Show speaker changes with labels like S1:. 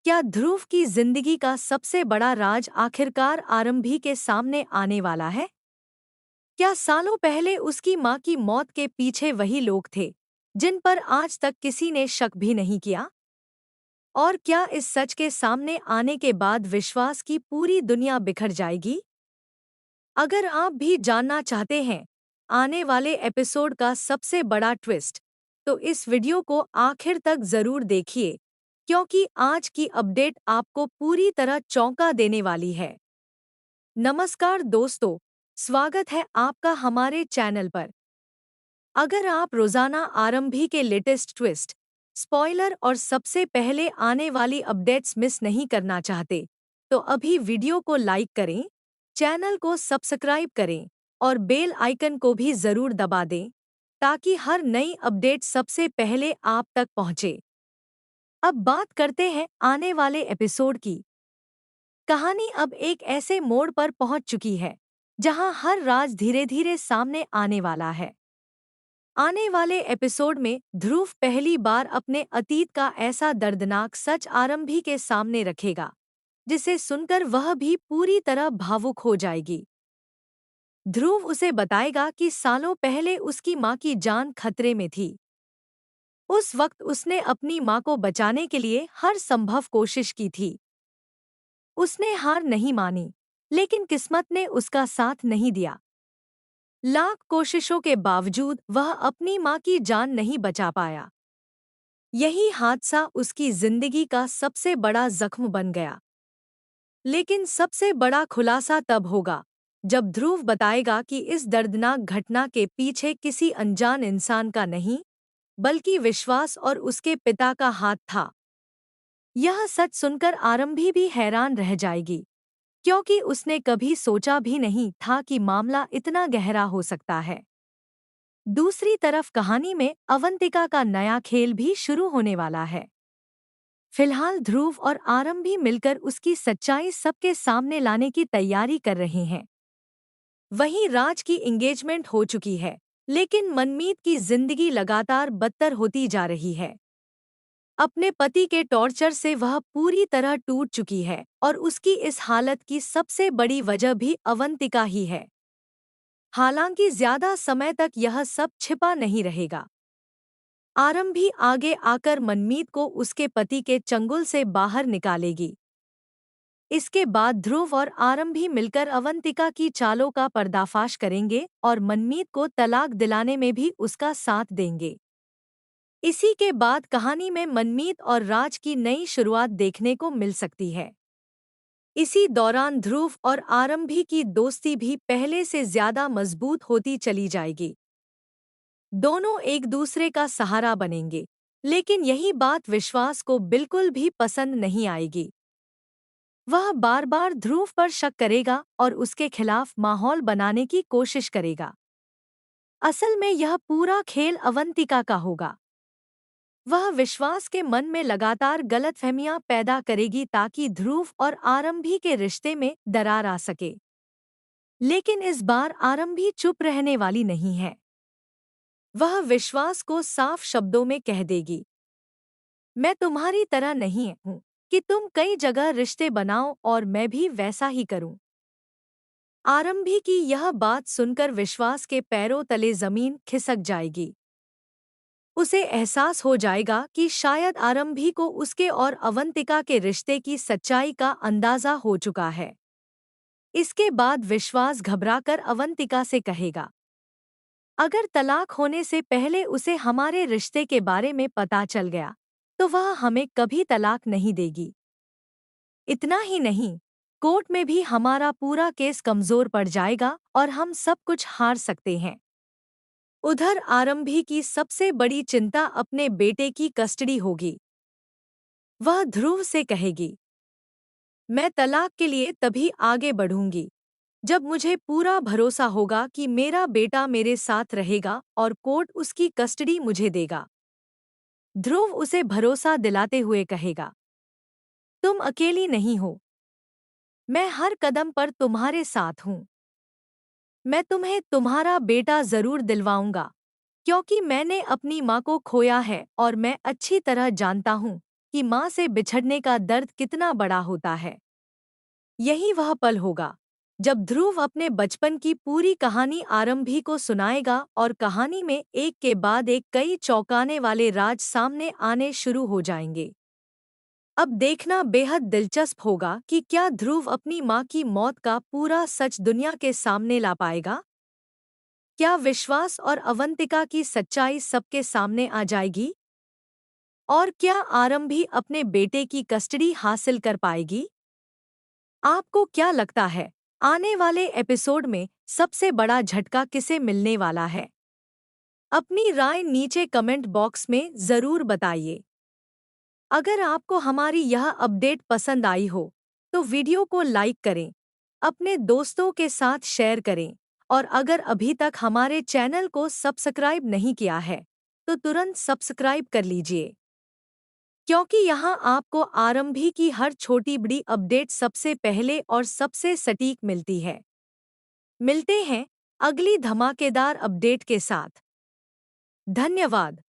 S1: क्या ध्रुव की जिंदगी का सबसे बड़ा राज आखिरकार आरंभी के सामने आने वाला है? क्या सालों पहले उसकी मां की मौत के पीछे वही लोग थे जिन पर आज तक किसी ने शक भी नहीं किया? और क्या इस सच के सामने आने के बाद विश्वास की पूरी दुनिया बिखर जाएगी? अगर आप भी जानना चाहते हैं आने वाले एपिसोड का सबसे बड़ा ट्विस्ट, तो इस वीडियो को आखिर तक जरूर देखिए, क्योंकि आज की अपडेट आपको पूरी तरह चौंका देने वाली है। नमस्कार दोस्तों, स्वागत है आपका हमारे चैनल पर। अगर आप रोजाना आरंभी के लेटेस्ट ट्विस्ट, स्पॉइलर और सबसे पहले आने वाली अपडेट्स मिस नहीं करना चाहते, तो अभी वीडियो को लाइक करें, चैनल को सब्सक्राइब करें और बेल आइकन को भी जरूर दबा दें, ताकि हर नई अपडेट सबसे पहले आप तक पहुंचे। अब बात करते हैं आने वाले एपिसोड की। कहानी अब एक ऐसे मोड़ पर पहुंच चुकी है जहां हर राज धीरे धीरे सामने आने वाला है। आने वाले एपिसोड में ध्रुव पहली बार अपने अतीत का ऐसा दर्दनाक सच आरंभी के सामने रखेगा, जिसे सुनकर वह भी पूरी तरह भावुक हो जाएगी। ध्रुव उसे बताएगा कि सालों पहले उसकी मां की जान खतरे में थी। उस वक्त उसने अपनी मां को बचाने के लिए हर संभव कोशिश की थी। उसने हार नहीं मानी, लेकिन किस्मत ने उसका साथ नहीं दिया। लाख कोशिशों के बावजूद वह अपनी मां की जान नहीं बचा पाया। यही हादसा उसकी जिंदगी का सबसे बड़ा जख्म बन गया। लेकिन सबसे बड़ा खुलासा तब होगा जब ध्रुव बताएगा कि इस दर्दनाक घटना के पीछे किसी अनजान इंसान का नहीं, बल्कि विश्वास और उसके पिता का हाथ था। यह सच सुनकर आरंभी भी हैरान रह जाएगी, क्योंकि उसने कभी सोचा भी नहीं था कि मामला इतना गहरा हो सकता है। दूसरी तरफ कहानी में अवंतिका का नया खेल भी शुरू होने वाला है। फिलहाल ध्रुव और आरंभी मिलकर उसकी सच्चाई सबके सामने लाने की तैयारी कर रहे हैं। वहीं राज की एंगेजमेंट हो चुकी है, लेकिन मनमीत की जिंदगी लगातार बदतर होती जा रही है। अपने पति के टॉर्चर से वह पूरी तरह टूट चुकी है और उसकी इस हालत की सबसे बड़ी वजह भी अवंतिका ही है। हालांकि ज्यादा समय तक यह सब छिपा नहीं रहेगा। आरंभी आगे आकर मनमीत को उसके पति के चंगुल से बाहर निकालेगी। इसके बाद ध्रुव और आरंभी मिलकर अवंतिका की चालों का पर्दाफाश करेंगे और मनमीत को तलाक दिलाने में भी उसका साथ देंगे। इसी के बाद कहानी में मनमीत और राज की नई शुरुआत देखने को मिल सकती है। इसी दौरान ध्रुव और आरंभी की दोस्ती भी पहले से ज्यादा मजबूत होती चली जाएगी। दोनों एक दूसरे का सहारा बनेंगे, लेकिन यही बात विश्वास को बिल्कुल भी पसंद नहीं आएगी। वह बार बार ध्रुव पर शक करेगा और उसके खिलाफ माहौल बनाने की कोशिश करेगा। असल में यह पूरा खेल अवंतिका का होगा। वह विश्वास के मन में लगातार गलतफहमियां पैदा करेगी ताकि ध्रुव और आरंभी के रिश्ते में दरार आ सके। लेकिन इस बार आरंभी चुप रहने वाली नहीं है। वह विश्वास को साफ शब्दों में कह देगी, मैं तुम्हारी तरह नहीं हूँ कि तुम कई जगह रिश्ते बनाओ और मैं भी वैसा ही करूं। आरंभी की यह बात सुनकर विश्वास के पैरों तले जमीन खिसक जाएगी। उसे एहसास हो जाएगा कि शायद आरंभी को उसके और अवंतिका के रिश्ते की सच्चाई का अंदाजा हो चुका है। इसके बाद विश्वास घबराकर अवंतिका से कहेगा, अगर तलाक होने से पहले उसे हमारे रिश्ते के बारे में पता चल गया, तो वह हमें कभी तलाक नहीं देगी। इतना ही नहीं, कोर्ट में भी हमारा पूरा केस कमजोर पड़ जाएगा और हम सब कुछ हार सकते हैं। उधर आरंभी की सबसे बड़ी चिंता अपने बेटे की कस्टडी होगी। वह ध्रुव से कहेगी, मैं तलाक के लिए तभी आगे बढ़ूंगी जब मुझे पूरा भरोसा होगा कि मेरा बेटा मेरे साथ रहेगा और कोर्ट उसकी कस्टडी मुझे देगा। ध्रुव उसे भरोसा दिलाते हुए कहेगा, तुम अकेली नहीं हो, मैं हर कदम पर तुम्हारे साथ हूँ। मैं तुम्हें तुम्हारा बेटा जरूर दिलवाऊंगा, क्योंकि मैंने अपनी माँ को खोया है और मैं अच्छी तरह जानता हूँ कि माँ से बिछड़ने का दर्द कितना बड़ा होता है। यही वह पल होगा जब ध्रुव अपने बचपन की पूरी कहानी आरंभी को सुनाएगा और कहानी में एक के बाद एक कई चौंकाने वाले राज सामने आने शुरू हो जाएंगे। अब देखना बेहद दिलचस्प होगा कि क्या ध्रुव अपनी माँ की मौत का पूरा सच दुनिया के सामने ला पाएगा। क्या विश्वास और अवंतिका की सच्चाई सबके सामने आ जाएगी? और क्या आरंभी अपने बेटे की कस्टडी हासिल कर पाएगी? आपको क्या लगता है, आने वाले एपिसोड में सबसे बड़ा झटका किसे मिलने वाला है? अपनी राय नीचे कमेंट बॉक्स में ज़रूर बताइए। अगर आपको हमारी यह अपडेट पसंद आई हो, तो वीडियो को लाइक करें, अपने दोस्तों के साथ शेयर करें और अगर अभी तक हमारे चैनल को सब्सक्राइब नहीं किया है, तो तुरंत सब्सक्राइब कर लीजिए। क्योंकि यहाँ आपको आरंभी की हर छोटी बड़ी अपडेट सबसे पहले और सबसे सटीक मिलती है। मिलते हैं अगली धमाकेदार अपडेट के साथ। धन्यवाद।